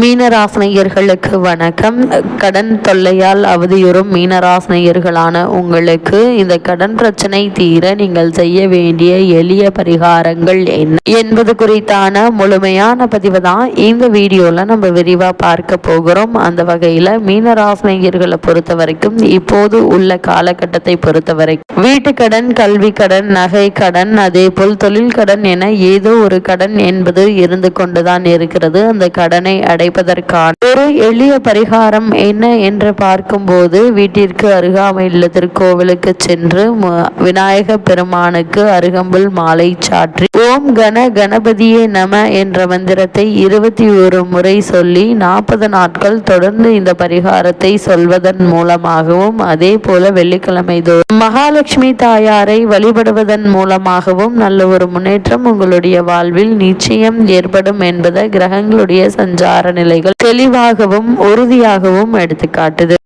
மீனராசினியர்களுக்கு வணக்கம். கடன் தொல்லையால் அவதியுறும் மீனராசினியர்களான உங்களுக்கு இந்த கடன் பிரச்சனை தீர நீங்கள் செய்ய வேண்டிய எளிய பரிகாரங்கள் என்ன என்பது குறித்தான முழுமையான பதிவு தான் இந்த வீடியோல நம்ம விரிவா பார்க்க போகிறோம். அந்த வகையில மீனராசினியர்களை பொறுத்த வரைக்கும் இப்போது உள்ள காலகட்டத்தை பொறுத்த வரைக்கும் வீட்டு கடன், கல்வி கடன், நகை கடன், அதே போல் தொழில் கடன் என ஏதோ ஒரு கடன் என்பது இருந்து கொண்டுதான் இருக்கிறது. அந்த கடனை அடைப்பதற்கான ஒரு எளிய பரிகாரம் என்ன என்று பார்க்கும்போது வீட்டிற்கு அருகாமையில் திருக்கோவிலுக்கு சென்று விநாயக பெருமானுக்கு அருகம்புல் மாலை சாற்றி ஓம் கணபதியே நம என்ற மந்திரத்தை 21 முறை சொல்லி 40 நாட்கள் தொடர்ந்து இந்த பரிகாரத்தை சொல்வதன் மூலமாகவும், அதே போல வெள்ளிக்கிழமை தோறும் மகாலட்சுமி தாயாரை வழிபடுவதன் மூலமாகவும் நல்ல ஒரு முன்னேற்றம் உங்களுடைய வாழ்வில் நிச்சயம் ஏற்படும் என்பதை கிரகங்களுடைய சஞ்சார நிலைகள் தெளிவாகவும் உறுதியாகவும் எடுத்துக்காட்டுது.